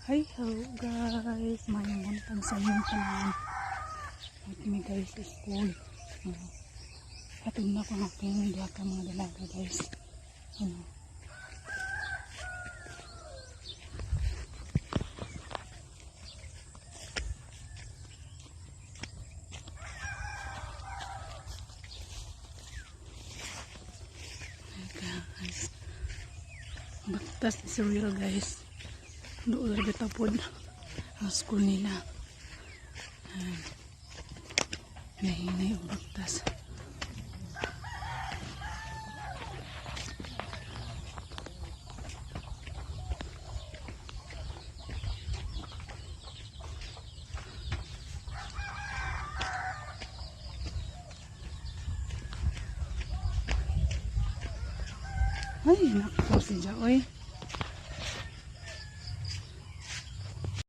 Hi ho guys, mayong buntag sa inyong tanan. At kami guys sa school. Hatid na ko ang aking diha ka mga dalaga guys. Guys, batas ni si Real guys. Doon lagi tapon ang school nila. Nahinay ang batas. Ay, naku si Jaoy.